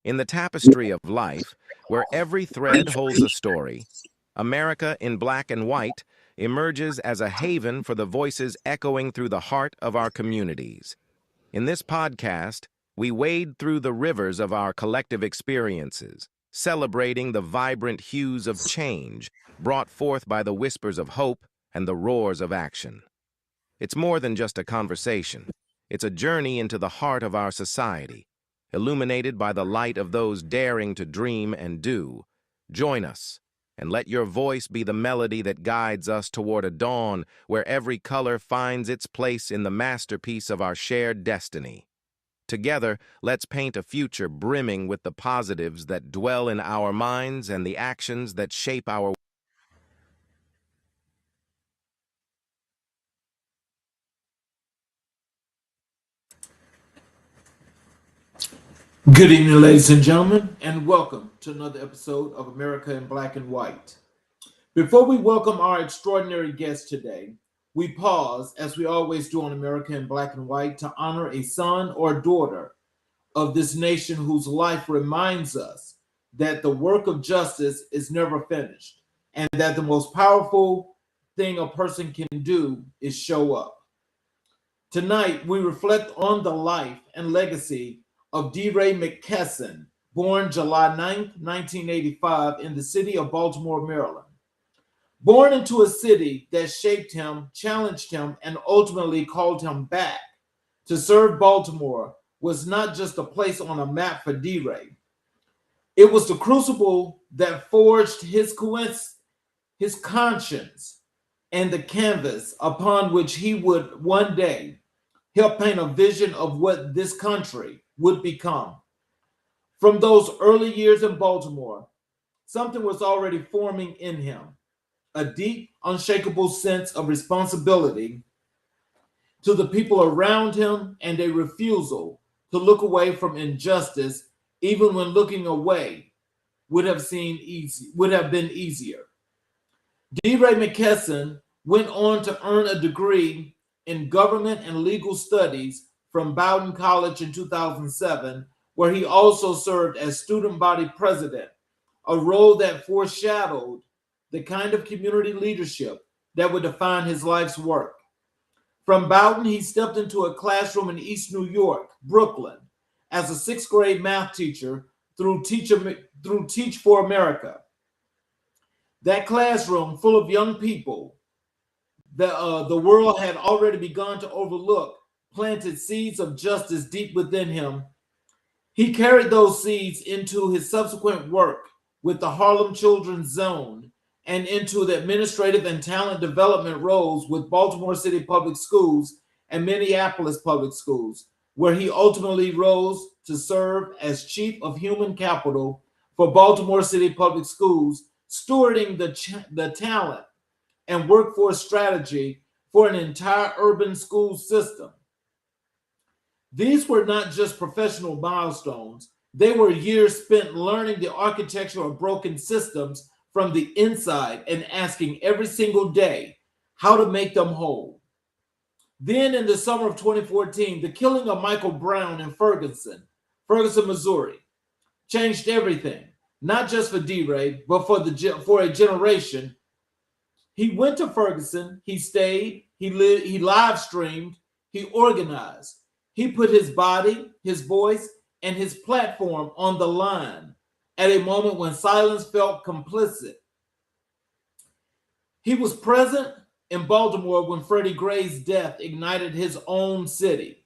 In the tapestry of life, where every thread holds a story, America in Black and White emerges as a haven for the voices echoing through the heart of our communities. In this podcast, we wade through the rivers of our collective experiences, celebrating the vibrant hues of change brought forth by the whispers of hope and the roars of action. It's more than just a conversation. It's a journey into the heart of our society, illuminated by the light of those daring to dream and do. Join us, and let your voice be the melody that guides us toward a dawn where every color finds its place in the masterpiece of our shared destiny. Together, let's paint a future brimming with the positives that dwell in our minds and the actions that shape our. Good evening, ladies and gentlemen, and welcome to another episode of America in Black and White. Before we welcome our extraordinary guest today, we pause, as we always do on America in Black and White, to honor a son or daughter of this nation whose life reminds us that the work of justice is never finished, and that the most powerful thing a person can do is show up. Tonight, we reflect on the life and legacy of D. Ray McKesson, born July 9th, 1985, in the city of Baltimore, Maryland. Born into a city that shaped him, challenged him, and ultimately called him back to serve Baltimore was not just a place on a map for D. Ray. It was the crucible that forged his conscience and the canvas upon which he would one day help paint a vision of what this country would become. From those early years in Baltimore, something was already forming in him, a deep, unshakable sense of responsibility to the people around him and a refusal to look away from injustice, even when looking away would have been easier. D. Ray McKesson went on to earn a degree in government and legal studies from Bowdoin College in 2007, where he also served as student body president, a role that foreshadowed the kind of community leadership that would define his life's work. From Bowdoin, he stepped into a classroom in East New York, Brooklyn, as a sixth grade math teacher through Teach for America. That classroom, full of young people that the world had already begun to overlook, planted seeds of justice deep within him. He carried those seeds into his subsequent work with the Harlem Children's Zone and into the administrative and talent development roles with Baltimore City Public Schools and Minneapolis Public Schools, where he ultimately rose to serve as Chief of Human Capital for Baltimore City Public Schools, stewarding the talent and workforce strategy for an entire urban school system. These were not just professional milestones, they were years spent learning the architecture of broken systems from the inside and asking every single day how to make them whole. Then in the summer of 2014, the killing of Michael Brown in Ferguson, Missouri, changed everything, not just for D. Ray, but for a generation. He went to Ferguson, he stayed, he live streamed, he organized. He put his body, his voice, and his platform on the line at a moment when silence felt complicit. He was present in Baltimore when Freddie Gray's death ignited his own city.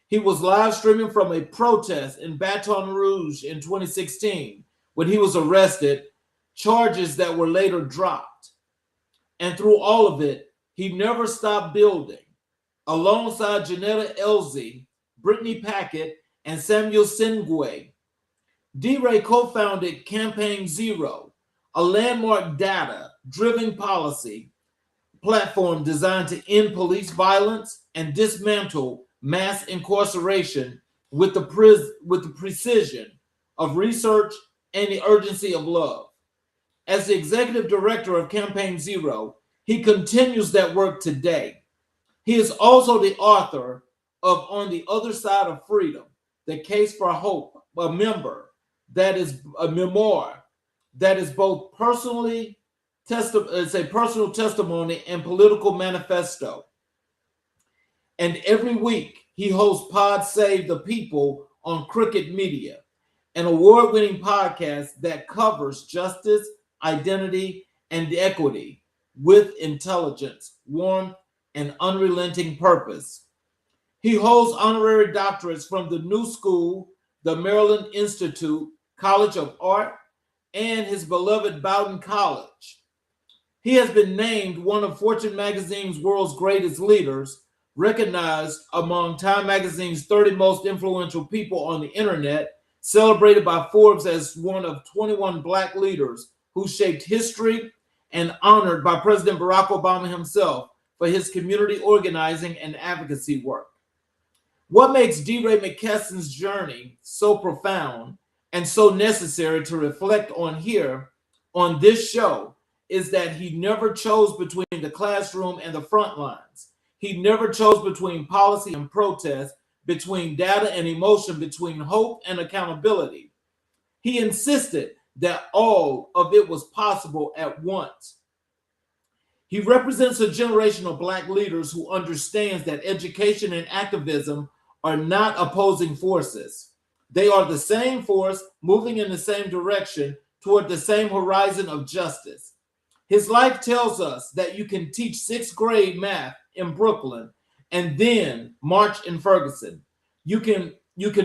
He was live streaming from a protest in Baton Rouge in 2016 when he was arrested, charges that were later dropped. And through all of it, he never stopped building. Alongside Janetta Elzie, Brittany Packett, and Samuel Sengwe, D. Ray co-founded Campaign Zero, a landmark data-driven policy platform designed to end police violence and dismantle mass incarceration with the precision of research and the urgency of love. As the executive director of Campaign Zero, he continues that work today. He is also the author of On the Other Side of Freedom, The Case for Hope, a member that is a memoir that is both it's a personal testimony and political manifesto. And every week he hosts Pod Save the People on Cricket Media, an award-winning podcast that covers justice, identity, and equity with intelligence, warmth, and unrelenting purpose. He holds honorary doctorates from the New School, the Maryland Institute, College of Art, and his beloved Bowdoin College. He has been named one of Fortune magazine's world's greatest leaders, recognized among Time magazine's 30 most influential people on the internet, celebrated by Forbes as one of 21 Black leaders who shaped history, and honored by President Barack Obama himself for his community organizing and advocacy work. What makes D. Ray McKesson's journey so profound and so necessary to reflect on here on this show is that he never chose between the classroom and the front lines. He never chose between policy and protest, between data and emotion, between hope and accountability. He insisted that all of it was possible at once. He represents a generation of Black leaders who understands that education and activism are not opposing forces. They are the same force moving in the same direction toward the same horizon of justice. His life tells us that you can teach sixth grade math in Brooklyn and then march in Ferguson. You can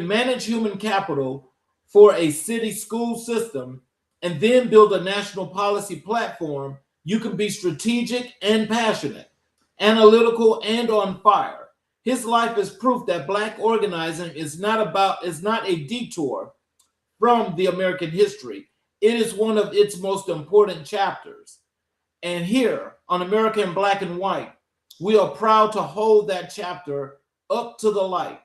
manage human capital for a city school system and then build a national policy platform. You can be strategic and passionate, analytical and on fire. His life is proof that Black organizing is not a detour from the American history. It is one of its most important chapters. And here on American Black and White, we are proud to hold that chapter up to the light.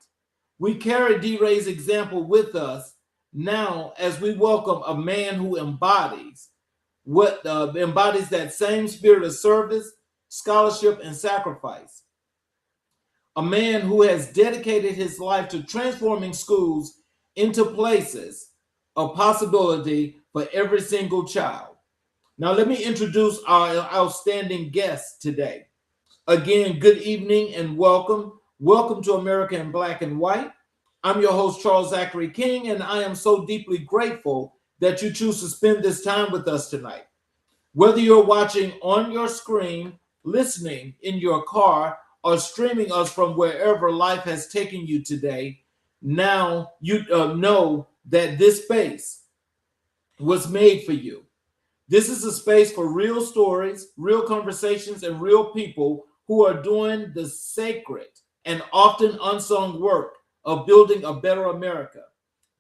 We carry D. Ray's example with us now as we welcome a man who embodies that same spirit of service, scholarship, and sacrifice. A man who has dedicated his life to transforming schools into places of possibility for every single child. Now, let me introduce our outstanding guest today. Again, good evening and welcome. Welcome to America in Black and White. I'm your host, Charles Zachary King, and I am so deeply grateful that you choose to spend this time with us tonight. Whether you're watching on your screen, listening in your car, or streaming us from wherever life has taken you today, now you know that this space was made for you. This is a space for real stories, real conversations, and real people who are doing the sacred and often unsung work of building a better America.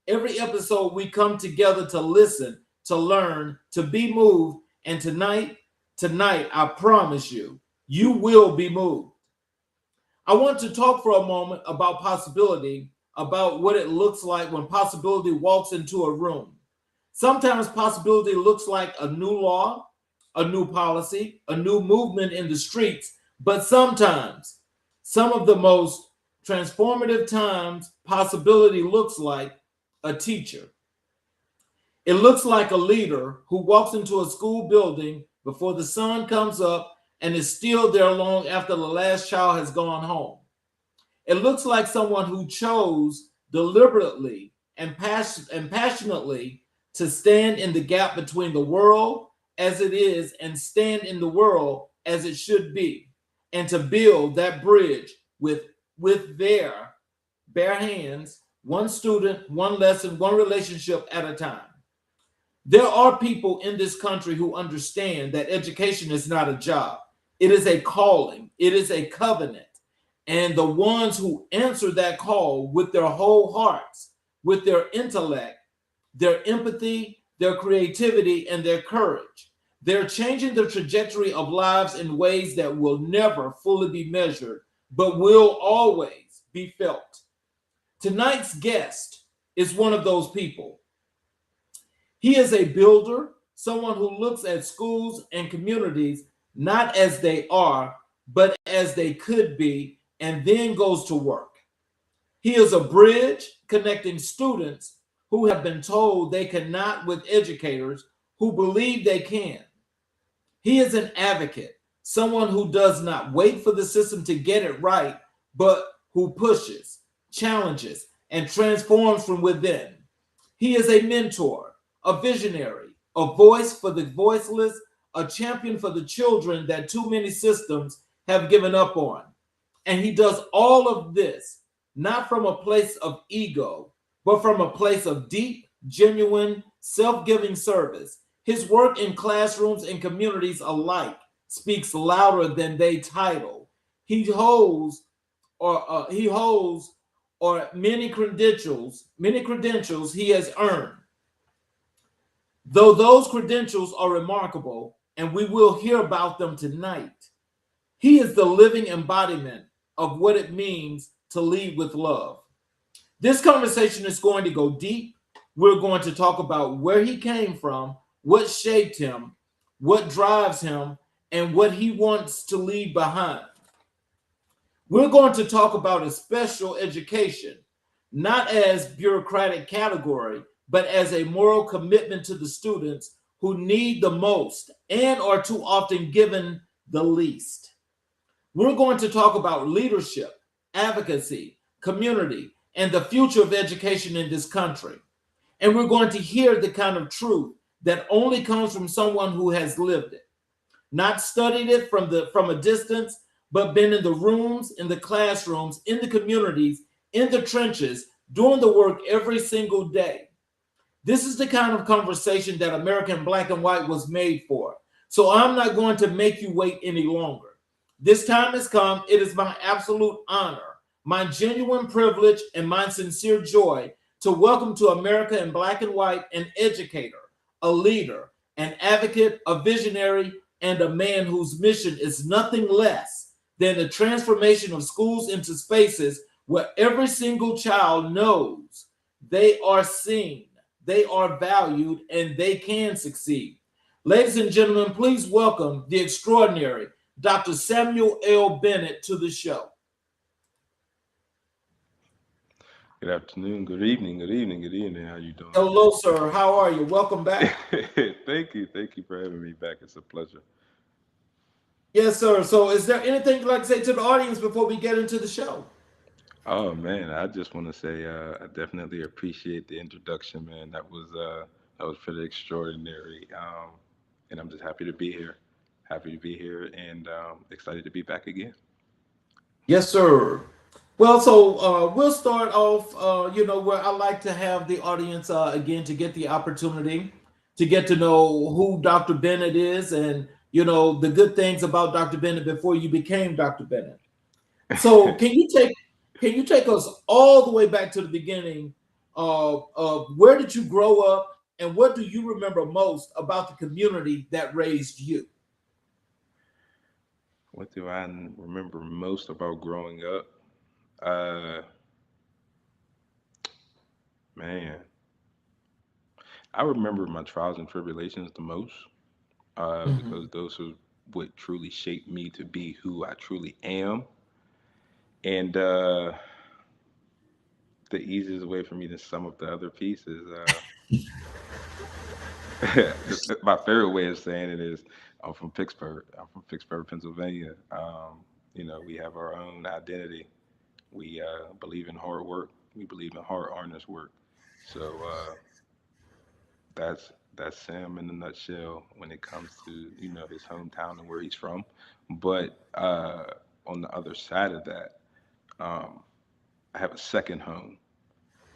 Every episode, we come together to listen, to learn, to be moved, and tonight, I promise you, you will be moved. I want to talk for a moment about possibility, about what it looks like when possibility walks into a room. Sometimes possibility looks like a new law, a new policy, a new movement in the streets, but sometimes, some of the most transformative times, possibility looks like a teacher. It looks like a leader who walks into a school building before the sun comes up and is still there long after the last child has gone home. It looks like someone who chose deliberately and passionately to stand in the gap between the world as it is and stand in the world as it should be, and to build that bridge with their bare hands, one student, one lesson, one relationship at a time. There are people in this country who understand that education is not a job. It is a calling. It is a covenant. And the ones who answer that call with their whole hearts, with their intellect, their empathy, their creativity, and their courage, they're changing the trajectory of lives in ways that will never fully be measured, but will always be felt. Tonight's guest is one of those people. He is a builder, someone who looks at schools and communities not as they are, but as they could be, and then goes to work. He is a bridge connecting students who have been told they cannot with educators who believe they can. He is an advocate, someone who does not wait for the system to get it right, but who pushes, challenges, and transforms from within. He is a mentor, a visionary, a voice for the voiceless, a champion for the children that too many systems have given up on. And he does all of this not from a place of ego, but from a place of deep, genuine, self giving service. His work in classrooms and communities alike speaks louder than they title. He holds he holds or many credentials he has earned. Though those credentials are remarkable, and we will hear about them tonight, he is the living embodiment of what it means to lead with love. This conversation is going to go deep. We're going to talk about where he came from, what shaped him, what drives him, and what he wants to leave behind. We're going to talk about a special education, not as bureaucratic category, but as a moral commitment to the students who need the most and are too often given the least. We're going to talk about leadership, advocacy, community, and the future of education in this country. And we're going to hear the kind of truth that only comes from someone who has lived it, not studied it from a distance, but been in the rooms, in the classrooms, in the communities, in the trenches, doing the work every single day. This is the kind of conversation that American Black and White was made for. So I'm not going to make you wait any longer. This time has come. It is my absolute honor, my genuine privilege, and my sincere joy to welcome to America in Black and White an educator, a leader, an advocate, a visionary, and a man whose mission is nothing less than the transformation of schools into spaces where every single child knows they are seen, they are valued, and they can succeed. Ladies and gentlemen, please welcome the extraordinary Dr. Samuel L. Bennett to the show. Good afternoon, good evening, good evening, good evening. How you doing Hello, sir. How are you? Welcome back. today? Thank you for having me back. It's a pleasure. Yes, sir. So, is there anything you'd like to say to the audience before we get into the show? Oh man, I just want to say I definitely appreciate the introduction, man. That was pretty extraordinary, and I'm just happy to be here. Happy to be here, and excited to be back again. Yes, sir. Well, so we'll start off, where I like to have the audience again to get the opportunity to get to know who Dr. Bennett is and, the good things about Dr. Bennett before you became Dr. Bennett. So, can you take us all the way back to the beginning of where did you grow up and what do you remember most about the community that raised you? What do I remember most about growing up? Uh, Man, I remember my trials and tribulations the most. Because Mhm. those are what truly shaped me to be who I truly am. And the easiest way for me to sum up the other piece is my favorite way of saying it is I'm from Pittsburgh. I'm from Pittsburgh, Pennsylvania. We have our own identity. We believe in hard work. We believe in hard, honest work. So that's Sam in a nutshell when it comes to his hometown and where he's from. But on the other side of that, um, I have a second home,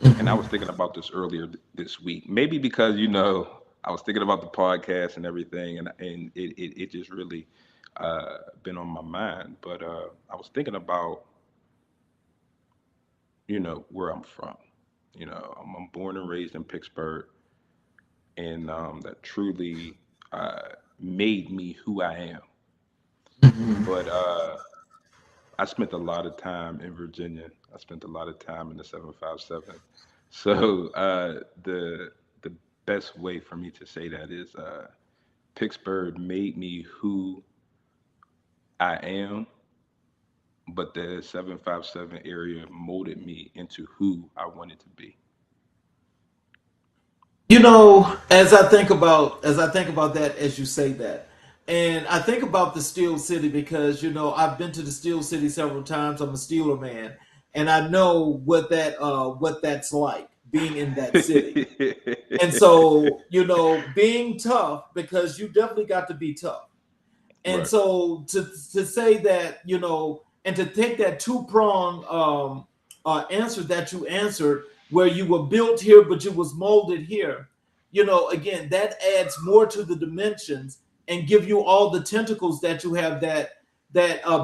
and I was Mhm. thinking about this earlier this week. Maybe because I was thinking about the podcast and everything, and it just really been on my mind. But I was thinking about where I'm from. I'm born and raised in Pittsburgh, and that truly uh, made me who I am. Mhm. But I spent a lot of time in Virginia. I spent a lot of time in the 757. So the best way for me to say that is Pittsburgh made me who I am, but the 757 area molded me into who I wanted to be. As I think about that, as you say that, and I think about the Steel City because I've been to the Steel City several times. I'm a Steeler man, and I know what that's like being in that city. And so being tough, because you definitely got to be tough. And Right. so to say that, and to take that two-prong answer that you answered, where you were built here but you was molded here, again, that adds more to the dimensions and give you all the tentacles that you have, that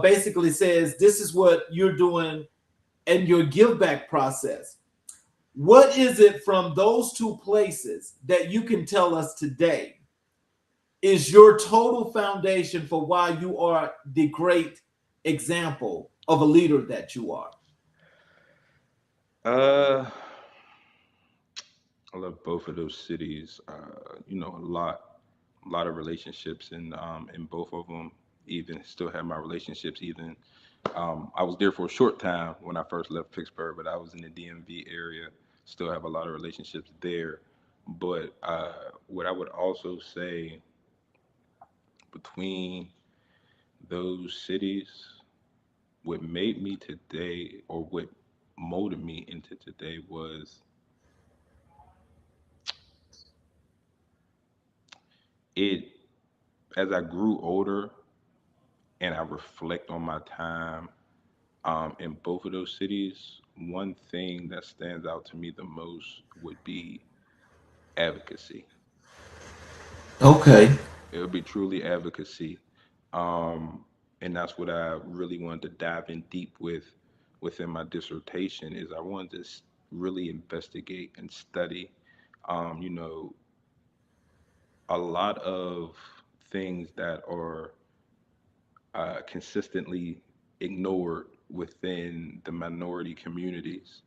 basically says this is what you're doing and your give back process. What is it from those two places that you can tell us today is your total foundation for why you are the great example of a leader that you are? Uh, I love both of those cities. A lot of relationships in both of them. Even still have my relationships. Even I was there for a short time when I first left Pittsburgh, but I was in the DMV area. Still have a lot of relationships there. But what I would also say between those cities, what made me today, or what molded me into today, was it. As I grew older and I reflect on my time in both of those cities, one thing that stands out to me the most would be advocacy. Okay. It would be truly advocacy. Um, and that's what I really wanted to dive in deep with within my dissertation is I wanted to really investigate and study, um, you know, a lot of things that are consistently ignored within the minority communities.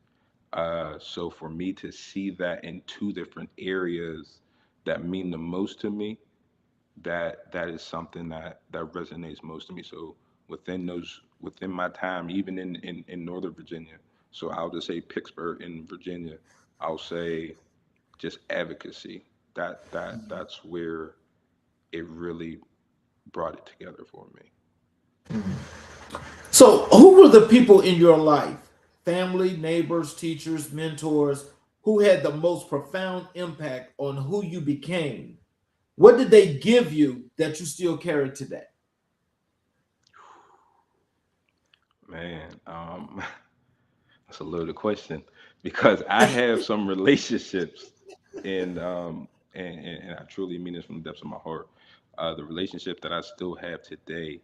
So for me to see that in two different areas that mean the most to me, that is something that resonates most to me. So within my time, even in Northern Virginia, so I'll just say Pittsburgh in Virginia, I'll say just advocacy. That's where it really brought it together for me. So, who were the people in your life, family, neighbors, teachers, mentors, who had the most profound impact on who you became? What did they give you that you still carry today? Man, that's a loaded question because I have some relationships, and I truly mean this from the depths of my heart. The relationship that I still have today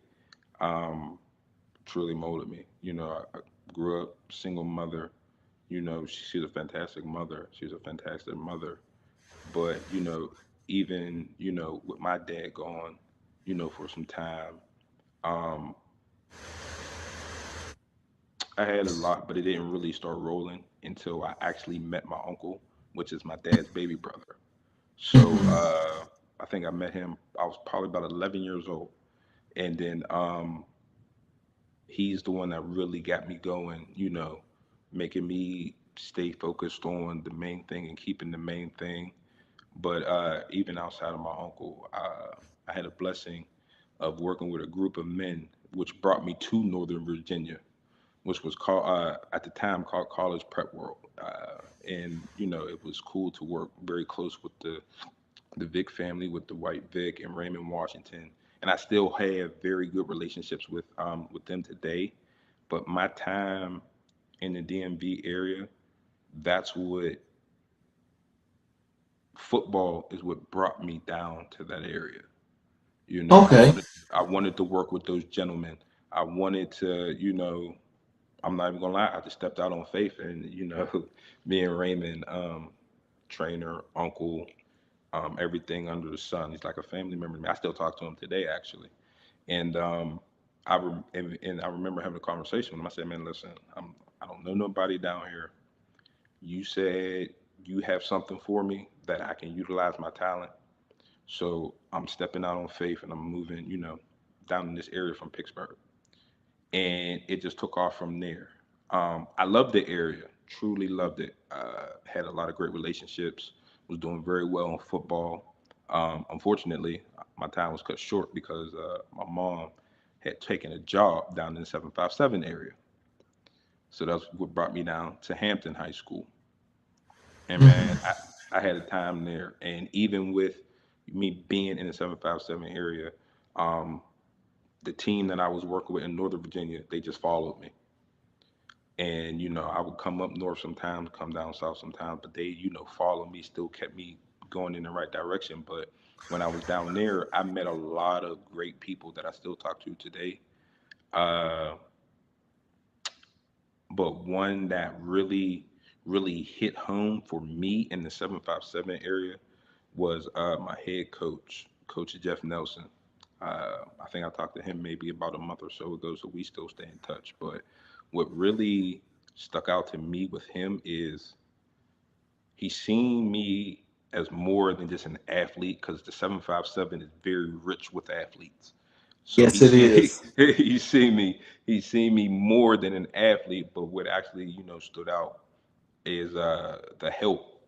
um, truly molded me. I grew up single mother. She's a fantastic mother. She's a fantastic mother. But even with my dad gone, for some time, um, I had a lot, but it didn't really start rolling until I actually met my uncle, which is my dad's baby brother. So I think I met him. I was probably about 11 years old, and then he's the one that really got me going. Making me stay focused on the main thing and keeping the main thing. But even outside of my uncle, I had a blessing of working with a group of men, which brought me to Northern Virginia, which was called at the time called College Prep World. And it was cool to work very close with the Vic family, with the White Vic and Raymond Washington. And I still have very good relationships with them today. But my time in the DMV area, that's what football is what brought me down to that area. Okay. I wanted to work with those gentlemen. I wanted to, I'm not even gonna lie, I just stepped out on faith, and me and Raymond, trainer, uncle, everything under the sun. He's like a family member to me. I still talk to him today, actually. And and I remember having a conversation with him. I said, "Man, listen, I don't know nobody down here. You said you have something for me that I can utilize my talent. So I'm stepping out on faith, and I'm moving, down in this area from Pittsburgh." And it just took off from there. I loved the area, truly loved it. Had a lot of great relationships was doing very well in football. Unfortunately, my time was cut short because my mom had taken a job down in the 757 area. So that's what brought me down to Hampton High School. And man, I had a time there. And even with me being in the 757 area, um, the team that I was working with in Northern Virginia, they just followed me. And, I would come up north sometimes, come down south sometimes, but they, followed me, still kept me going in the right direction. But when I was down there, I met a lot of great people that I still talk to today. Uh, but one that really hit home for me in the 757 area was my head coach, Coach Jeff Nelson. I think I talked to him maybe about a month or so ago, so we still stay in touch. But what really stuck out to me with him is he seen me as more than just an athlete because the 757 is very rich with athletes. So Yes, it is. he seen me more than an athlete, but what actually, stood out is the help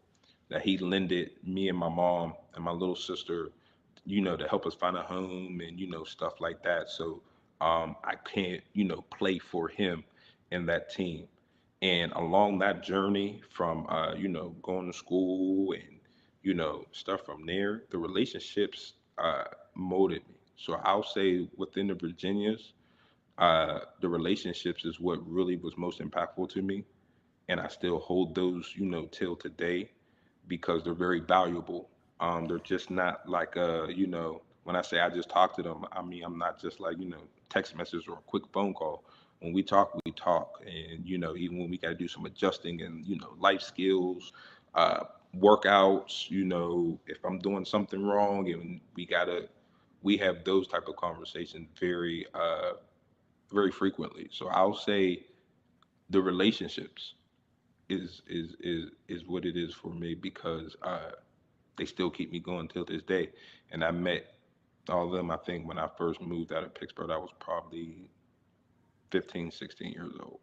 that he lended me and my mom and my little sister, to help us find a home and stuff like that. So I can't play for him in that team. And along that journey from going to school and stuff from there, the relationships molded me. So I'll say within the Virginias, the relationships is what really was most impactful to me, and I still hold those, till today because they're very valuable. They're just not like when I say I just talk to them, I mean I'm not just like text message or a quick phone call. When we talk, and even when we got to do some adjusting and life skills, uh, workouts. If I'm doing something wrong, and we have those type of conversations very frequently. So I'll say the relationships is what it is for me because they still keep me going till this day. And I met all of them. I think when I first moved out of Pittsburgh, I was probably 15, 16 years old.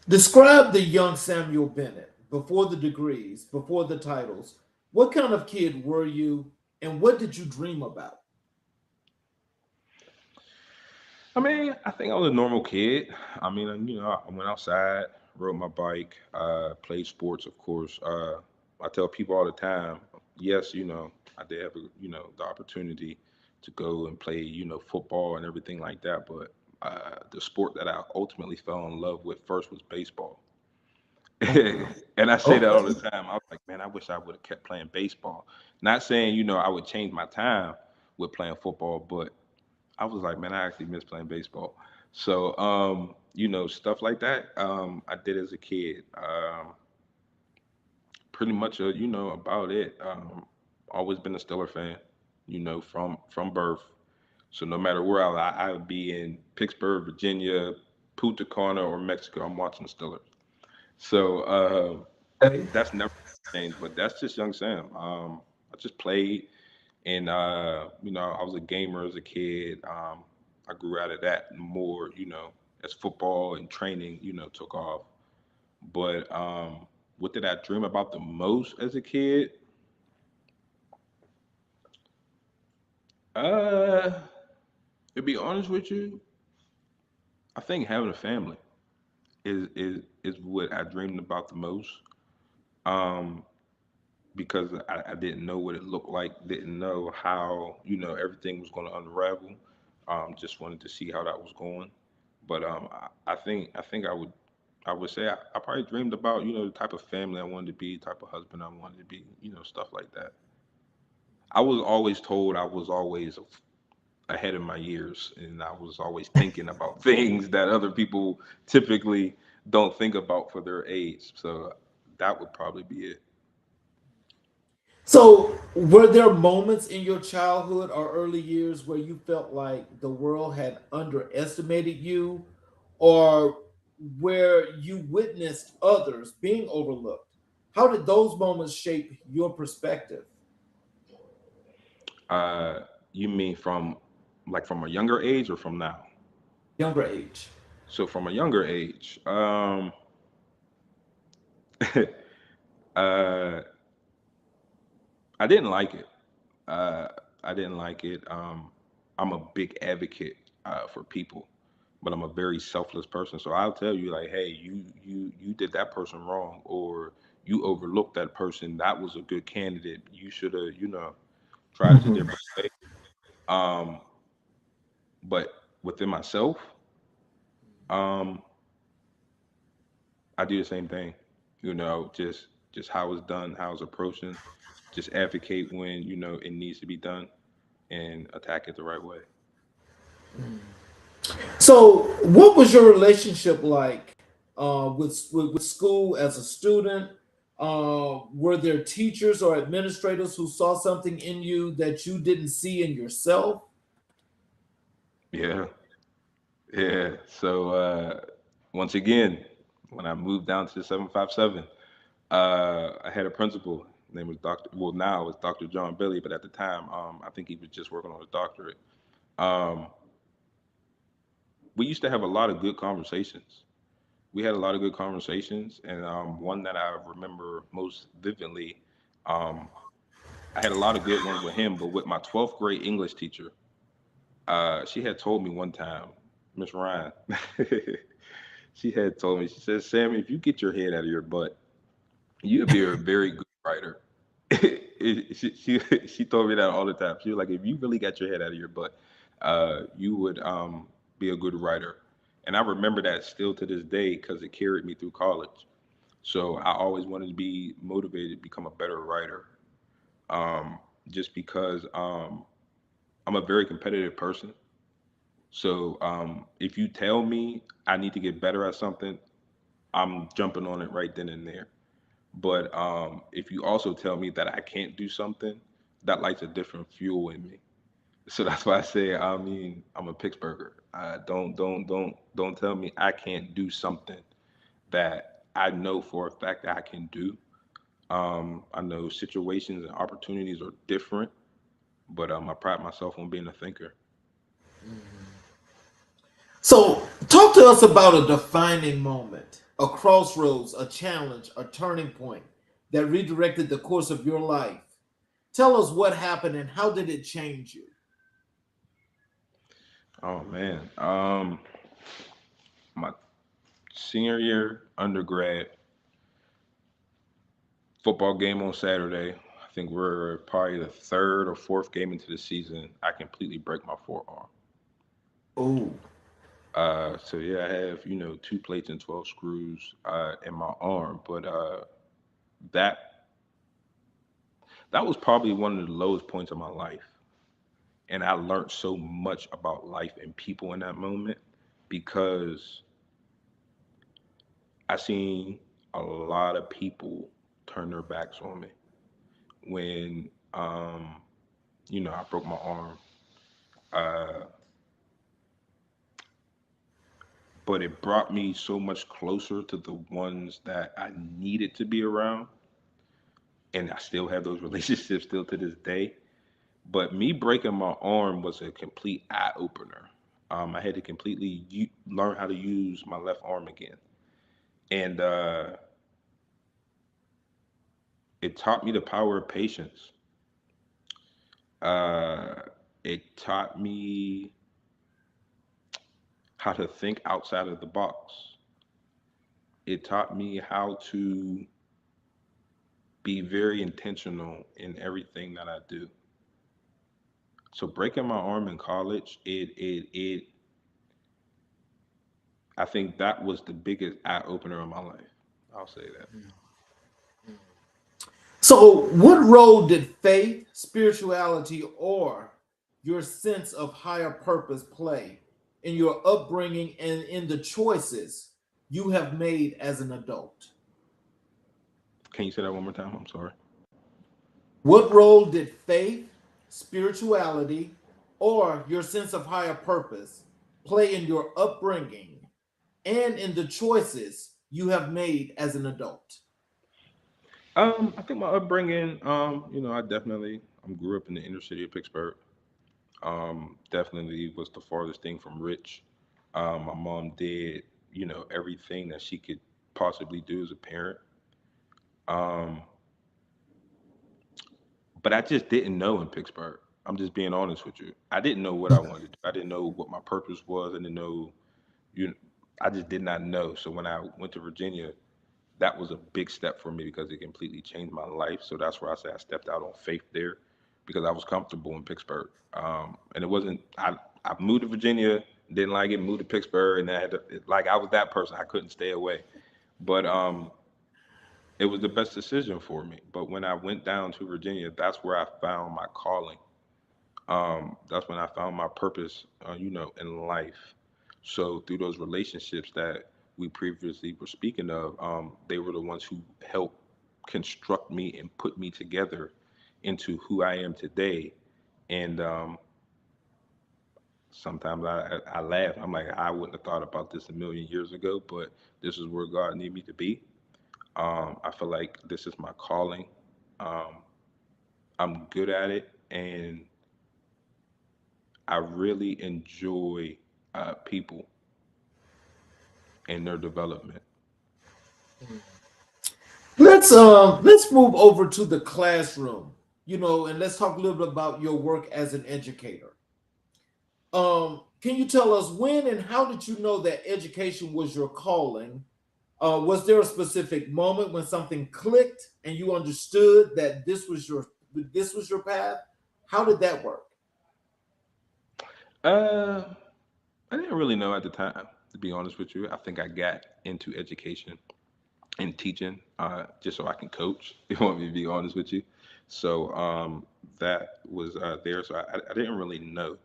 Describe the young Samuel Bennett before the degrees, before the titles. What kind of kid were you, and what did you dream about? I mean, I think I was a normal kid. I mean, I went outside, rode my bike, played sports, of course. I tell people all the time, yes, I did have, the opportunity to go and play, football and everything like that. But the sport that I ultimately fell in love with first was baseball. And I say that all the Okay. time. I was like, man, I wish I would have kept playing baseball. Not saying, I would change my time with playing football, but I was like, man, I actually miss playing baseball. So, stuff like that, I did as a kid. Pretty much, about it. Always been a Steeler fan, from birth. So no matter where I would be in Pittsburgh, Virginia, Punta Cana, or Mexico, I'm watching the Steelers. So Okay. that's never changed. But that's just young Sam. I just played, and I was a gamer as a kid. I grew out of that more, as football and training, took off. But what did I dream about the most as a kid? Uh, to be honest with you, I think having a family is what I dreamed about the most. Um, because I didn't know what it looked like, didn't know how everything was going to unravel. Just wanted to see how that was going. But I think I would say I probably dreamed about the type of family I wanted to be, type of husband I wanted to be, stuff like that. I was always told I was always ahead of my years, and I was always thinking about things that other people typically don't think about for their age. So that would probably be it. So, were there moments in your childhood or early years where you felt like the world had underestimated you, or where you witnessed others being overlooked? How did those moments shape your perspective? Uh, you mean from like from a younger age or from now? Younger age. So from a younger age, Uh, I didn't like it. Uh, I didn't like it. I'm a big advocate for people, but I'm a very selfless person. So I'll tell you, like, hey, you did that person wrong, or you overlooked that person. That was a good candidate. You should have, tried it a Mhm. different way. Um, but within myself, um, I do the same thing. Just how it's done, how it's approaching. Just advocate when it needs to be done, and attack it the right way. So, what was your relationship like with school as a student? Were there teachers or administrators who saw something in you that you didn't see in yourself? Yeah, yeah. So once again, when I moved down to the 757, I had a principal. His name was Doctor. Well, now it's Doctor John Billy, but at the time, I think he was just working on a doctorate. Um, we used to have a lot of good conversations. We had a lot of good conversations, and one that I remember most vividly, um, I had a lot of good ones with him, but with my 12th grade English teacher, she had told me one time, Miss Ryan, she had told me, she said, Sammy, if you get your head out of your butt, you'll be a very good writer. She told me that all the time. She was like, if you really got your head out of your butt, you would be a good writer. And I remember that still to this day because it carried me through college. So I always wanted to be motivated to become a better writer. Um, just because I'm a very competitive person. So if you tell me I need to get better at something, I'm jumping on it right then and there. But if you also tell me that I can't do something, that lights a different fuel in me. So that's why I say, I mean, I'm a Pittsburgher. Don't tell me I can't do something that I know for a fact that I can do. I know situations and opportunities are different, but I pride myself on being a thinker. So, talk to us about a defining moment, a crossroads, a challenge, a turning point that redirected the course of your life. Tell us what happened and how did it change you? Oh man, my senior year undergrad football game on Saturday. I think we're probably the third or fourth game into the season. I completely break my forearm. Oh, So yeah, I have two plates and 12 screws in my arm, but that that was probably one of the lowest points of my life, and I learned so much about life and people in that moment because I seen a lot of people turn their backs on me when I broke my arm. Uh, but it brought me so much closer to the ones that I needed to be around, and I still have those relationships still to this day. But me breaking my arm was a complete eye opener. I had to completely learn how to use my left arm again, and it taught me the power of patience. Uh, it taught me how to think outside of the box. It taught me how to be very intentional in everything that I do. So breaking my arm in college, it I think that was the biggest eye opener in my life. I'll say that. so what role did faith, spirituality, or your sense of higher purpose play in your upbringing and in the choices you have made as an adult? Can you say that one more time? I'm sorry. What role did faith, spirituality, or your sense of higher purpose play in your upbringing and in the choices you have made as an adult? I think my upbringing, I definitely grew up in the inner city of Pittsburgh. Definitely was the farthest thing from rich. My mom did, everything that she could possibly do as a parent. Um, but I just didn't know in Pittsburgh. I'm just being honest with you. I didn't know what I wanted to do. I didn't know what my purpose was. I didn't know you. I just did not know. So when I went to Virginia, that was a big step for me because it completely changed my life. So that's where I say I stepped out on faith there because I was comfortable in Pittsburgh. And it wasn't, I moved to Virginia, didn't like it, moved to Pittsburgh, and I had to, like, I was that person. I couldn't stay away. But it was the best decision for me. But when I went down to Virginia, that's where I found my calling. That's when I found my purpose, in life. So through those relationships that we previously were speaking of, they were the ones who helped construct me and put me together into who I am today. And sometimes I laugh. I'm like, I wouldn't have thought about this a million years ago, but this is where God needed me to be. I feel like this is my calling. Um, I'm good at it, and I really enjoy people and their development. Let's move over to the classroom, and let's talk a little bit about your work as an educator. Can you tell us when and how did you know that education was your calling? Was there a specific moment when something clicked and you understood that this was your path? How did that work? Uh, I didn't really know at the time, to be honest with you. I think I got into education and teaching just so I can coach. You want me to be honest with you? So that was there. So I didn't really know.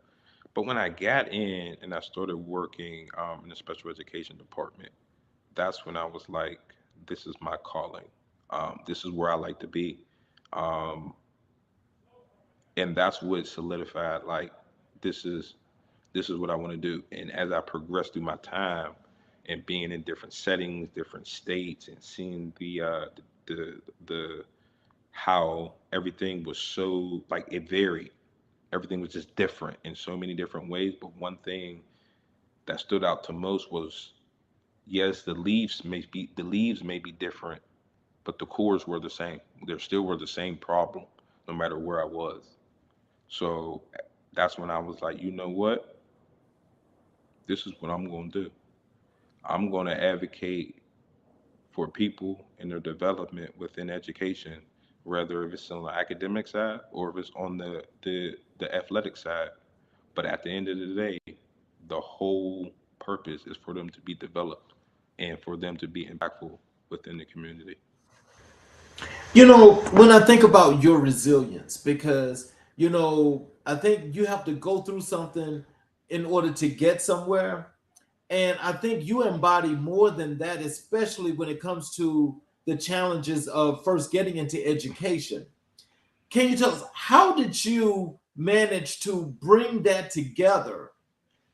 But when I got in and I started working in the special education department, that's when I was like, this is my calling. This is where I like to be. Um, and that's what solidified like this is this is what I want to do. And as I progressed through my time and being in different settings, different states, and seeing the how everything was so like it varied. Everything was just different in so many different ways. But one thing that stood out to most was yes, the leaves may be different, but the cores were the same. There still were the same problem, no matter where I was. So that's when I was like, you know what? This is what I'm going to do. I'm going to advocate for people and their development within education, whether if it's on the academic side or if it's on the athletic side. But at the end of the day, the whole purpose is for them to be developed and for them to be impactful within the community. When I think about your resilience, because, I think you have to go through something in order to get somewhere. And I think you embody more than that, especially when it comes to the challenges of first getting into education. Can you tell us how did you manage to bring that together,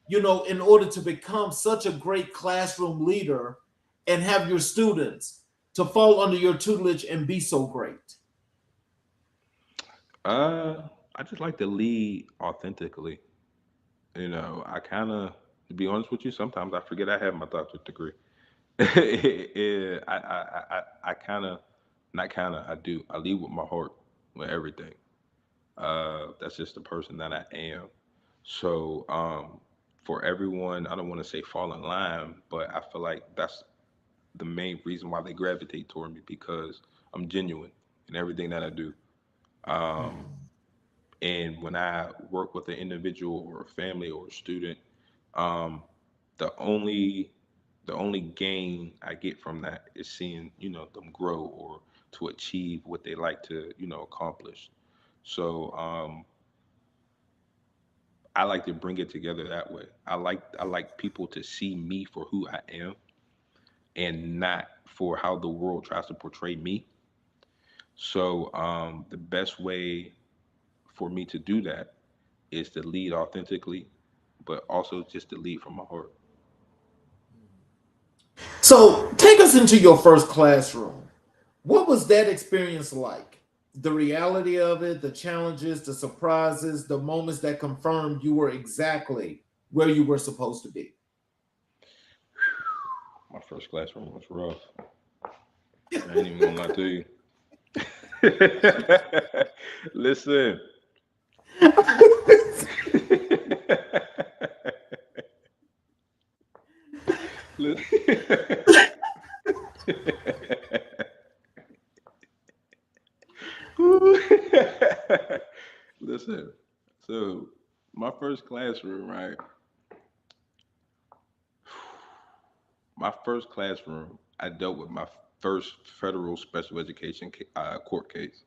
in order to become such a great classroom leader and have your students to fall under your tutelage and be so great? I just like to lead authentically. I kind of, to be honest with you, sometimes I forget I have my doctorate degree. Yeah, I kind of, not kind of, I do. I lead with my heart, with everything. That's just the person that I am. So, for everyone, I don't want to say fall in line, but I feel like that's the main reason why they gravitate toward me because I'm genuine in everything that I do. Um, and when I work with an individual or a family or a student, um, the only the only gain I get from that is seeing them grow or to achieve what they like to accomplish. So I like to bring it together that way. I like people to see me for who I am and not for how the world tries to portray me. So the best way for me to do that is to lead authentically, but also just to lead from my heart. So take us into your first classroom. What was that experience like? The reality of it, the challenges, the surprises, the moments that confirmed you were exactly where you were supposed to be. My first classroom was rough. I ain't even gonna lie to you. Listen. Listen. Listen. So my first classroom, right? My first classroom, I dealt with my first federal special education court case.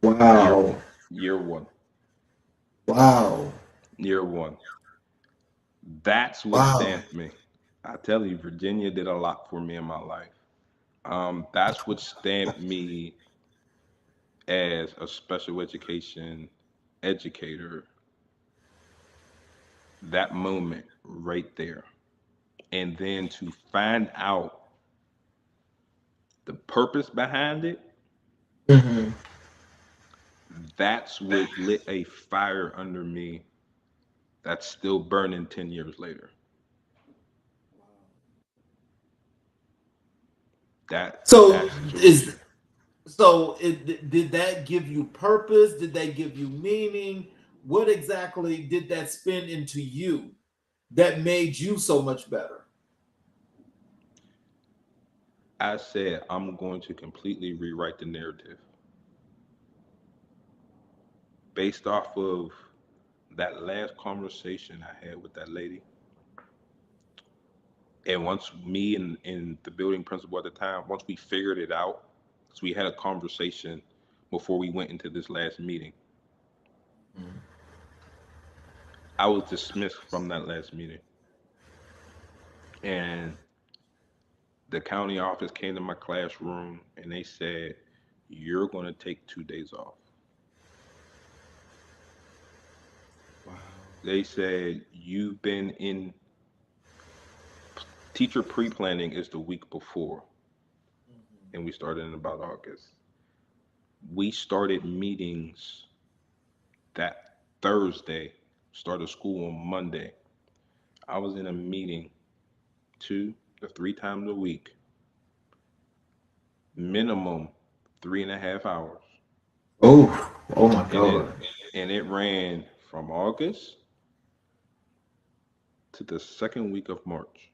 Year Wow. one. Year one. Wow. Year one. That's what Wow. stamped me. I tell you, Virginia did a lot for me in my life. That's what stamped me as a special education educator. That moment right there. And then to find out the purpose behind it, Hmm. that's what lit a fire under me that's still burning 10 years later. So That situation. is so did that give you purpose? Did that give you meaning? What exactly did that spin into you that made you so much better? I said I'm going to completely rewrite the narrative based off of that last conversation I had with that lady. And once me and the building principal at the time, once we figured it out, because we had a conversation before we went into this last meeting, I was dismissed from that last meeting. And the county office came to my classroom and they said, "You're going to take 2 days off." Wow. They said, "You've been in teacher pre planning is the week before." And we started in about August. We started meetings that Thursday, started school on Monday. I was in a meeting 2 to 3 times a week, minimum 3.5 hours. Oh, oh my And it God. and it ran from August to the second week of March.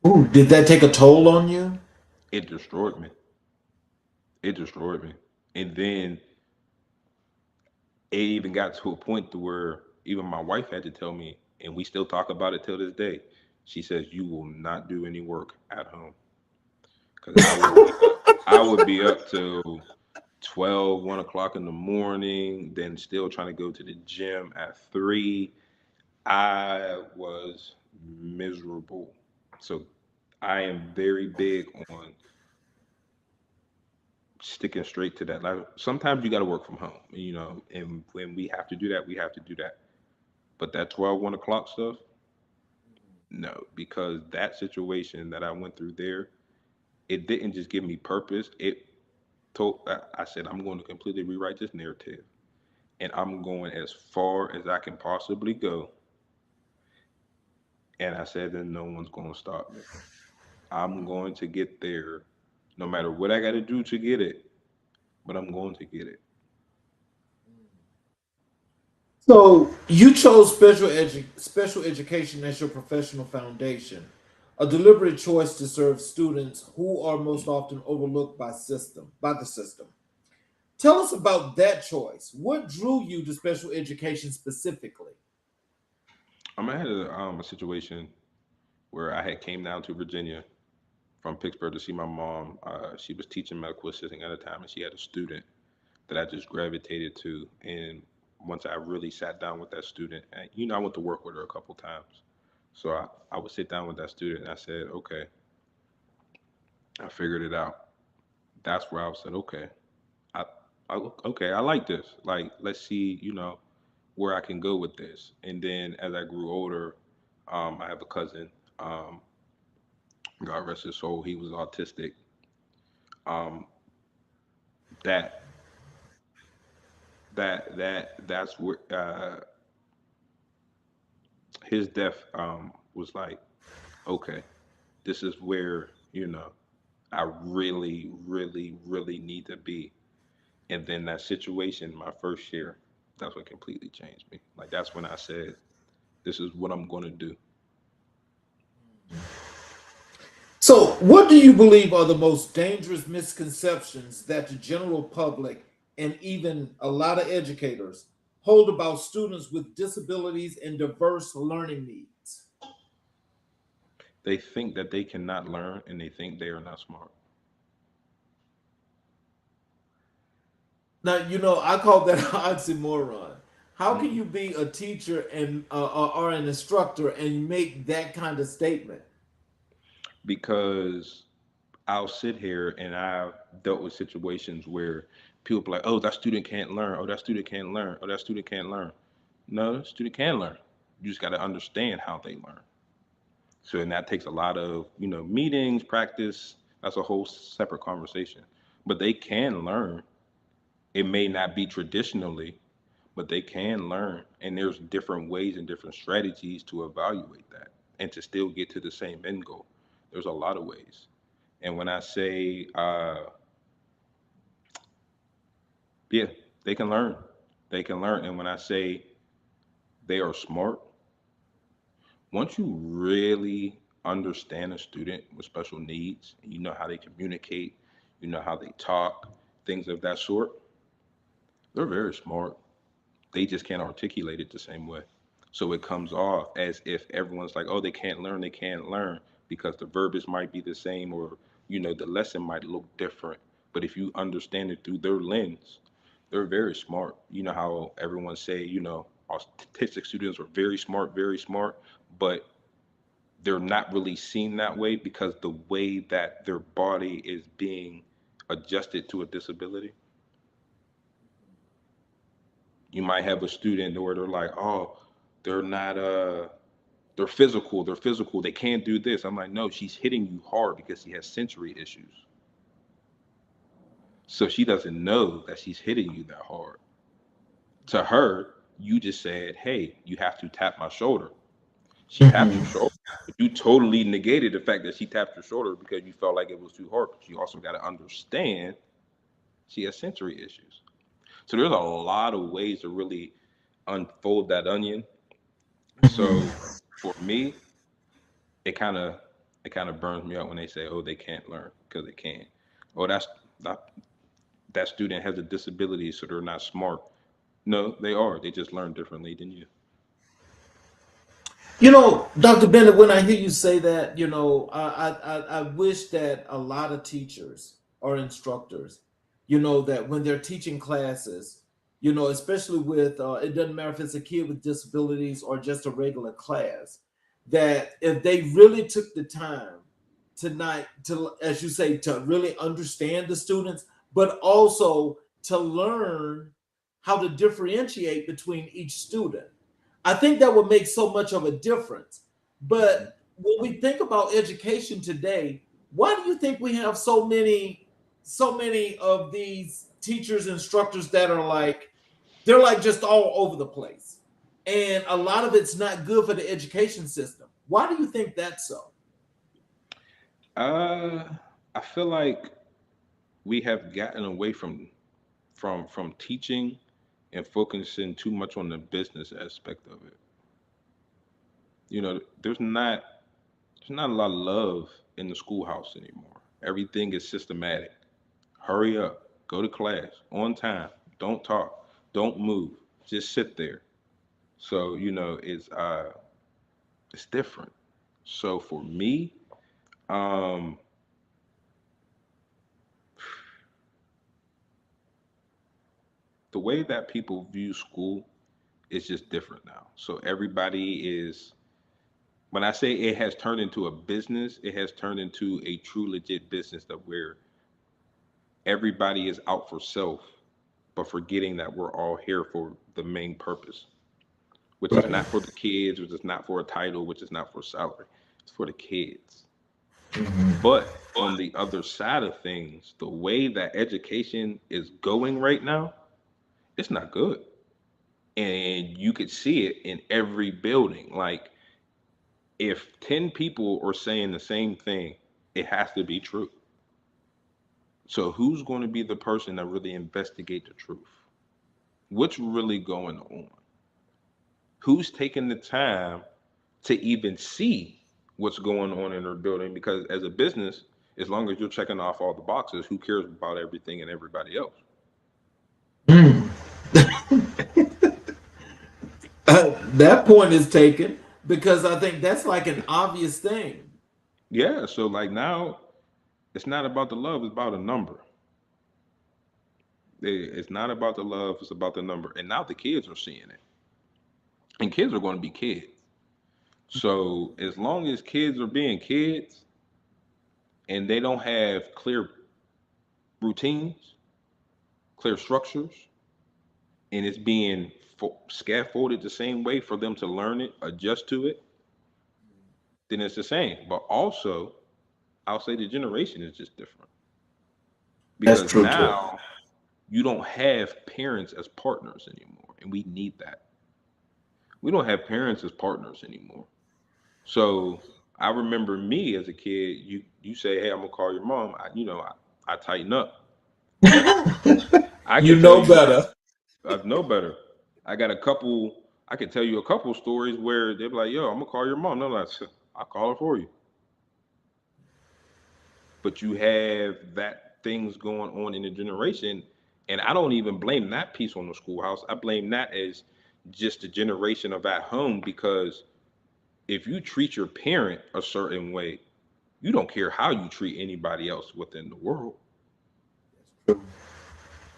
Ooh, did that take a toll on you? It destroyed me. It destroyed me. And then it even got to a point to where even my wife had to tell me, and we still talk about it till this day. She says, "You will not do any work at home." Because I would be up till 12, 1 o'clock in the morning, then still trying to go to the gym at 3. I was miserable. So I am very big on sticking straight to that. Like sometimes you got to work from home, and when we have to do that, we have to do that. But that 12, 1 o'clock stuff, no, because that situation that I went through there, it didn't just give me purpose. It told, I said, I'm going to completely rewrite this narrative and I'm going as far as I can possibly go. And I said, then no one's going to stop me. I'm going to get there no matter what I got to do to get it, but I'm going to get it. So you chose special education as your professional foundation, a deliberate choice to serve students who are most often overlooked by the system. Tell us about that choice. What drew you to special education specifically? I had a situation where I had came down to Virginia from Pittsburgh to see my mom. She was teaching medical assisting at the time, and she had a student that I just gravitated to. And once I really sat down with that student, and I went to work with her a couple times. So I would sit down with that student and I said, okay, I figured it out. That's where I said, okay, I, okay, I like this. Like, let's see, where I can go with this. And then as I grew older, I have a cousin, um, God rest his soul, he was autistic. Um, that that's where his death was like, okay. This is where, I really, really, really need to be. And then that situation, my first year, that's what completely changed me. Like that's when I said, this is what I'm going to do. So, what do you believe are the most dangerous misconceptions that the general public and even a lot of educators hold about students with disabilities and diverse learning needs? They think that they cannot learn and they think they are not smart. Now, I call that an oxymoron. How can Mhm. you be a teacher and or an instructor and make that kind of statement? Because I'll sit here and I've dealt with situations where people be like, oh, that student can't learn. Oh, that student can't learn. Oh, that student can't learn. No, the student can learn. You just got to understand how they learn. So, and that takes a lot of, meetings, practice. That's a whole separate conversation. But they can learn. It may not be traditionally, but they can learn. And there's different ways and different strategies to evaluate that and to still get to the same end goal. There's a lot of ways. And when I say, yeah, they can learn. They can learn. And when I say they are smart, once you really understand a student with special needs, and you know how they communicate, you know how they talk, things of that sort, they're very smart. They just can't articulate it the same way. So it comes off as if everyone's like, oh, they can't learn because the verbiage might be the same or, the lesson might look different. But if you understand it through their lens, they're very smart. You know how everyone say, autistic students are very smart, but they're not really seen that way because the way that their body is being adjusted to a disability. You might have a student where they're like, oh, they're not they're physical, they can't do this. I'm like, no, she's hitting you hard because she has sensory issues. So she doesn't know that she's hitting you that hard. To her, you just said, hey, you have to tap my shoulder. She tapped your shoulder. But you totally negated the fact that she tapped your shoulder because you felt like it was too hard. But you also got to understand she has sensory issues. So there's a lot of ways to really unfold that onion. So for me, it kind of it kind of burns me out when they say, "Oh, they can't learn because they can't." Oh, that's not, that student has a disability, so they're not smart. No, they are. They just learn differently than you. Dr. Bennett, when I hear you say that, I wish that a lot of teachers or instructors, that when they're teaching classes, especially with, it doesn't matter if it's a kid with disabilities or just a regular class, that if they really took the time tonight to, as you say, to really understand the students, but also to learn how to differentiate between each student. I think that would make so much of a difference. Mhm. But when we think about education today, why do you think we have so many of these teachers, instructors that are like they're like just all over the place? And a lot of it's not good for the education system. Why do you think that's so? Uh, I feel like we have gotten away from teaching and focusing too much on the business aspect of it. There's not a lot of love in the schoolhouse anymore. Everything is systematic. Hurry up, go to class on time, don't talk, don't move, just sit there. So, it's different. So for me, um, the way that people view school is just different now. So everybody is, when I say it has turned into a business, it has turned into a true legit business that where everybody is out for self, but forgetting that we're all here for the main purpose, which is Right. not for the kids, which is not for a title, which is not for salary. It's for the kids. But on the other side of things, the way that education is going right now, it's not good. And you could see it in every building. Like If 10 people are saying the same thing, it has to be true. So who's going to be the person that really investigate the truth? What's really going on? Who's taking the time to even see what's going on in their building? Because as a business, as long as you're checking off all the boxes, who cares about everything and everybody else? Mm. That point is taken because I think that's like an obvious thing. Yeah, so like now it's not about the love, it's about a number. It's not about the love, it's about the number. And now the kids are seeing it. And kids are going to be kids. So as long as kids are being kids and they don't have clear routines, clear structures, and it's being scaffolded the same way for them to learn it, adjust to it, then it's the same. But also, I'll say the generation is just different That's because true too. now you don't have parents as partners anymore, and we need that. We don't have parents as partners anymore. So I remember me as a kid. You say, "Hey, I'm gonna call your mom." I tighten up. I You could tell know you, better. I know better. I got a couple. I could tell you a couple stories where they're like, "Yo, I'm gonna call your mom." No, like, I'll call her for you. But you have that things going on in the generation, and I don't even blame that piece on the schoolhouse. I blame that as just the generation of at home because if you treat your parent a certain way, you don't care how you treat anybody else within the world.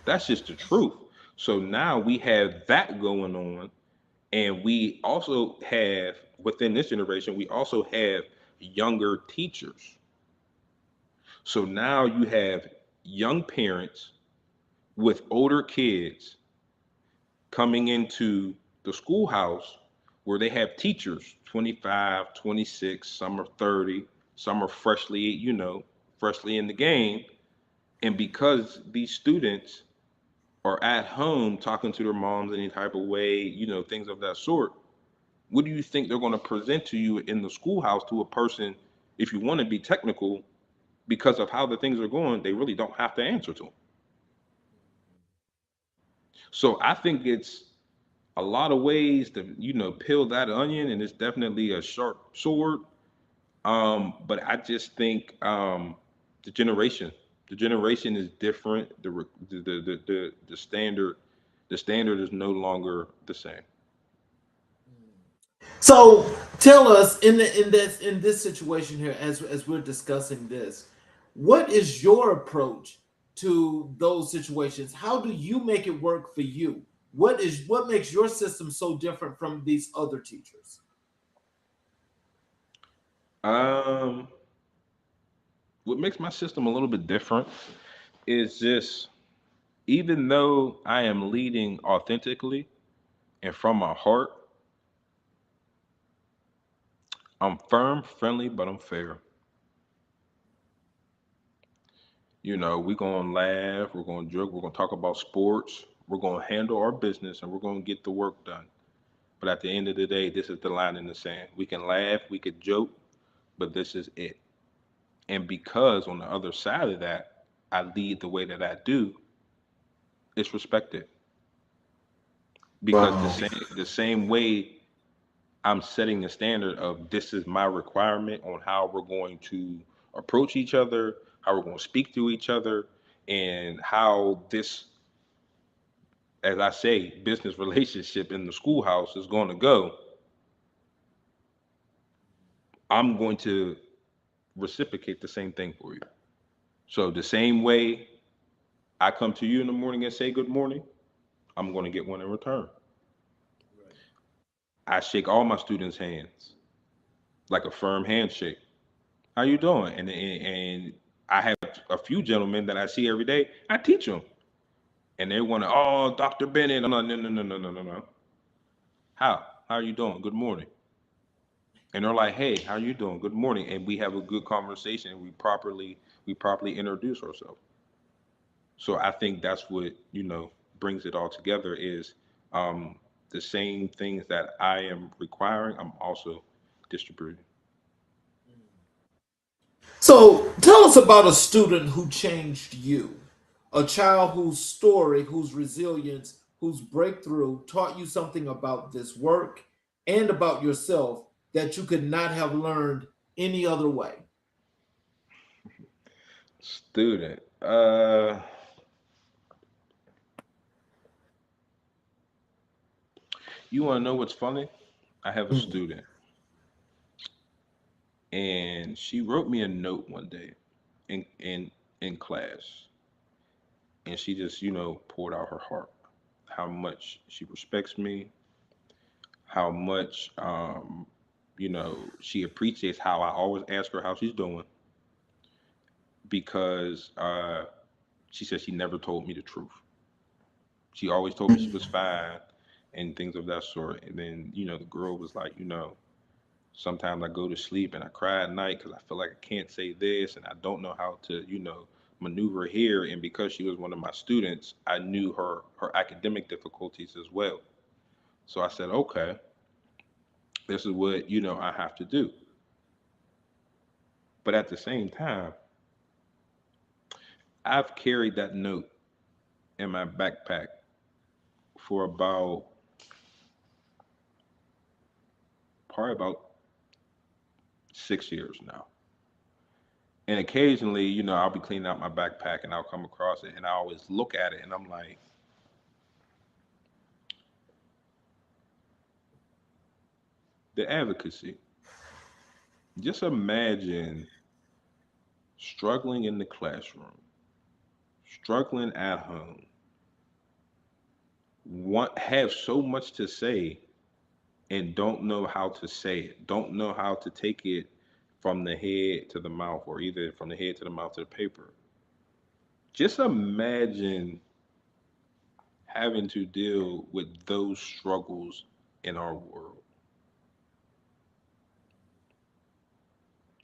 That's just the truth. So now we have that going on, and we also have within this generation, we also have younger teachers. So now you have young parents with older kids coming into the schoolhouse where they have teachers 25, 26, some are 30, some are freshly, freshly in the game. And because these students are at home talking to their moms any type of way, things of that sort, what do you think they're going to present to you in the schoolhouse to a person, if you want to be technical, because of how the things are going, they really don't have to answer to them. So I think it's a lot of ways to peel that onion, and it's definitely a sharp sword. But I just think the generation the generation is different. The standard is no longer the same. So tell us in this situation here, as we're discussing this, what is your approach to those situations? How do you make it work for you? What makes your system so different from these other teachers? um what makes my system a little bit different is just, even though I am leading authentically and from my heart, I'm firm, friendly, but I'm fair. We're going to laugh, we're going to joke, we're going to talk about sports, we're going to handle our business, and we're going to get the work done. But at the end of the day, this is the line in the sand. We can laugh, we could joke, but this is it. And because on the other side of that, I lead the way that I do, it's respected. Because the Wow. same way I'm setting the standard of this is my requirement on how we're going to approach each other, how we're going to speak to each other, and how this, as I say, business relationship in the schoolhouse is going to go. I'm going to reciprocate the same thing for you. So the same way I come to you in the morning and say good morning, I'm going to get one in return. I shake all my students' hands like a firm handshake. How you doing? And I have a few gentlemen that I see every day. I teach them, and they want to, oh, Dr. Bennett. I'm like, no, no, no, no, no, no, no. How are you doing? Good morning. And they're like, hey, how are you doing? Good morning. And we have a good conversation. And we properly introduce ourselves. So I think that's what brings it all together is the same things that I am requiring. I'm also distributing. So tell us about a student who changed you, a child whose story, whose resilience, whose breakthrough taught you something about this work and about yourself that you could not have learned any other way. Student. You want to know what's funny? I have a Mm, student, and she wrote me a note one day in class, and she just poured out her heart, how much she respects me, how much she appreciates how I always ask her how she's doing because she said she never told me the truth. She always told me she was fine and things of that sort. And then, the girl was like, sometimes I go to sleep and I cry at night because I feel like I can't say this and I don't know how to, maneuver here. And because she was one of my students, I knew her academic difficulties as well. So I said, okay, this is what, I have to do. But at the same time, I've carried that note in my backpack for about probably about 6 years now. And occasionally, I'll be cleaning out my backpack and I'll come across it and I always look at it and I'm like, the advocacy. Just imagine struggling in the classroom, struggling at home, have so much to say and don't know how to say it, don't know how to take it from the head to the mouth or either from the head to the mouth to the paper. Just imagine having to deal with those struggles in our world.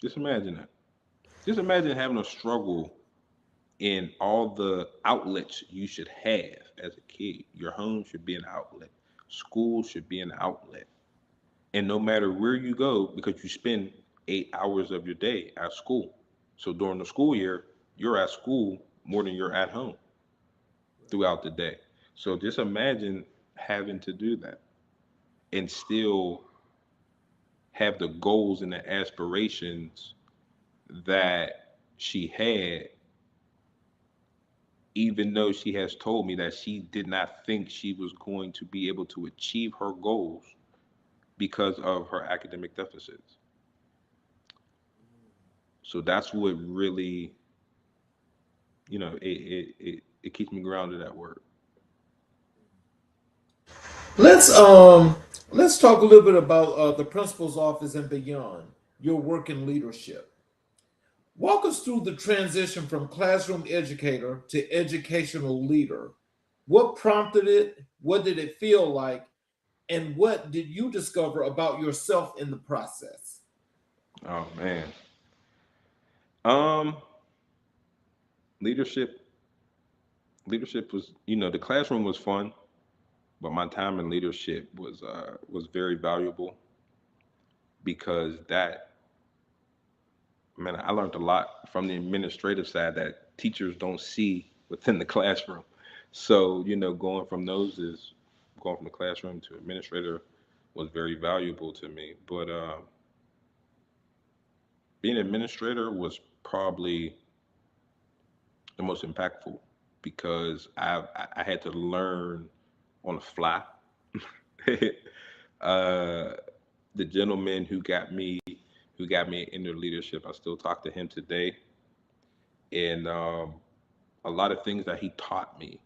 Just imagine that. Just imagine having a struggle in all the outlets you should have as a kid. Your home should be an outlet. School should be an outlet. And no matter where you go, because you spend 8 hours of your day at school. So during the school year, you're at school more than you're at home throughout the day. So just imagine having to do that and still have the goals and the aspirations that she had, even though she has told me that she did not think she was going to be able to achieve her goals because of her academic deficits. So that's what really, it keeps me grounded at work. Let's um let's talk a little bit about the principal's office and beyond your work in leadership. Walk us through the transition from classroom educator to educational leader. What prompted it? What did it feel like? And what did you discover about yourself in the process? Oh man. Um, leadership, leadership was, the classroom was fun, but my time in leadership was very valuable because man, I learned a lot from the administrative side that teachers don't see within the classroom. So, going from the classroom to administrator was very valuable to me. But being an administrator was probably the most impactful because I had to learn on the fly. uh, the gentleman who got me into leadership, I still talk to him today, and a lot of things that he taught me,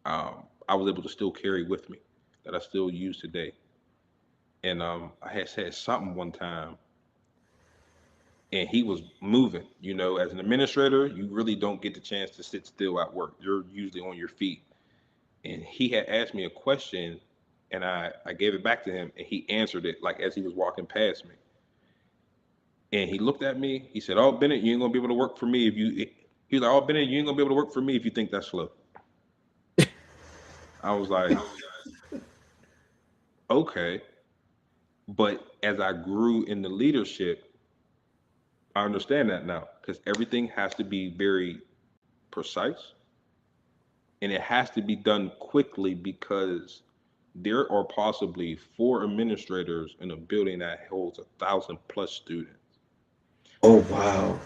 I was able to still carry with me that I still use today. And I had said something one time, and he was moving. As an administrator, you really don't get the chance to sit still at work. You're usually on your feet. And he had asked me a question, and I gave it back to him, and he answered it like as he was walking past me. And he looked at me. He said, "Oh, Bennett, you ain't gonna be able to work for me if you." He was like, "Oh, Bennett, you ain't gonna be able to work for me if you think that's slow." I was like, "Okay." But as I grew in the leadership, I understand that now because everything has to be very precise and it has to be done quickly because there are possibly four administrators in a building that holds 1,000 plus students. Oh, wow.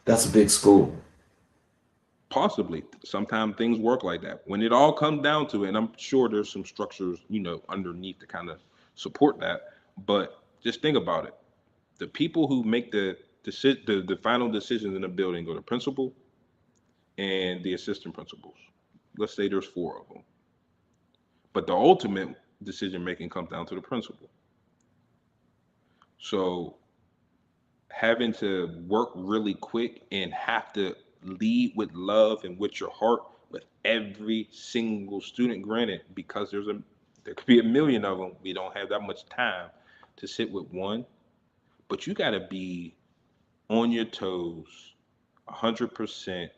That's a big school. Possibly, sometimes things work like that. When it all comes down to it, and I'm sure there's some structures, underneath to kind of support that. But just think about it: the people who make the final decisions in the building are the principal and the assistant principals. Let's say there's four of them, but the ultimate decision making comes down to the principal. So having to work really quick and have to lead with love and with your heart with every single student, granted, because there could be a million of them, we don't have that much time to sit with one, but you got to be on your toes 100%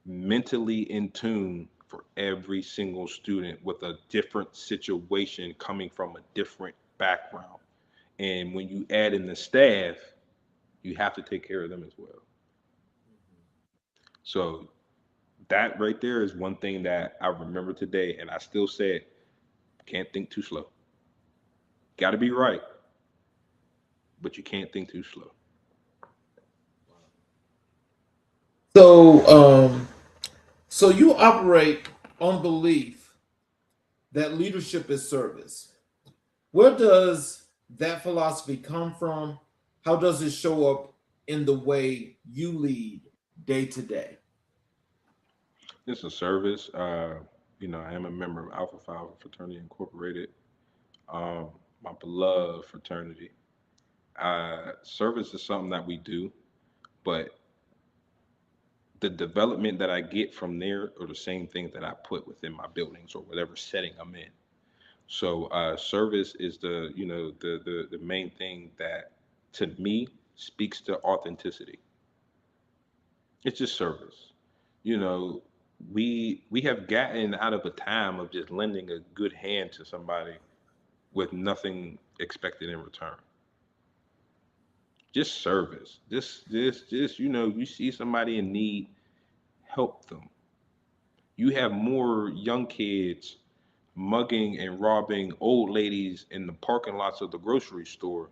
mentally in tune for every single student with a different situation coming from a different background. And when you add in the staff, you have to take care of them as well. So that right there is one thing that I remember today, and I still say it, can't think too slow. Got to be right, but you can't think too slow. So, so you operate on belief that leadership is service. Where does that philosophy come from? How does it show up in the way you lead day to day? It's a service. I am a member of Alpha Phi Fraternity Incorporated, um, my beloved fraternity. Service is something that we do, but the development that I get from there are the same things that I put within my buildings or whatever setting I'm in. So service is the main thing that to me speaks to authenticity. It's just service. You know, we have gotten out of a time of just lending a good hand to somebody with nothing expected in return. Just service. Just you see somebody in need, help them. You have more young kids mugging and robbing old ladies in the parking lots of the grocery store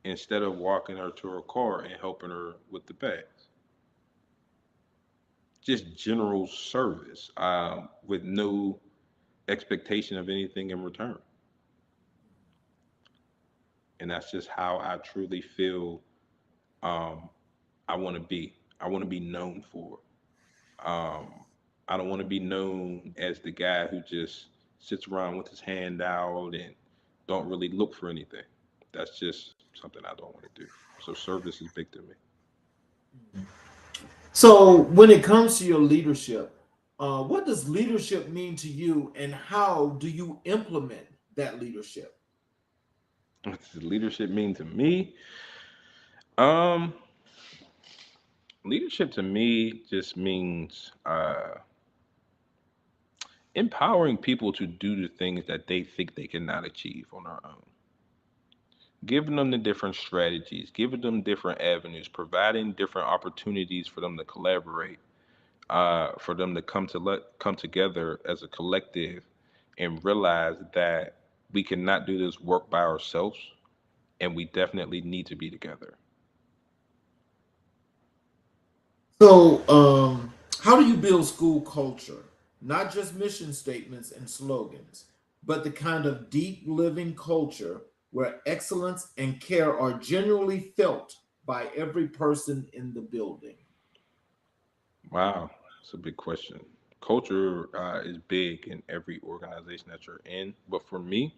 instead of walking her to her car and helping her with the bags. Just general service with no expectation of anything in return. And that's just how I truly feel um, I want to be. I want to be known for. Um, I don't want to be known as the guy who just sits around with his hand out and don't really look for anything. That's just something I don't want to do. So service is big to me. So, when it comes to your leadership, what does leadership mean to you, and how do you implement that leadership? What does leadership mean to me? Um, Leadership to me just means empowering people to do the things that they think they cannot achieve on their own. Giving them the different strategies, giving them different avenues, providing different opportunities for them to collaborate, for them to come together as a collective and realize that we cannot do this work by ourselves and we definitely need to be together. So, how do you build school culture? Not just mission statements and slogans, but the kind of deep living culture where excellence and care are genuinely felt by every person in the building. Wow, that's a big question. Culture is big in every organization that you're in, but for me,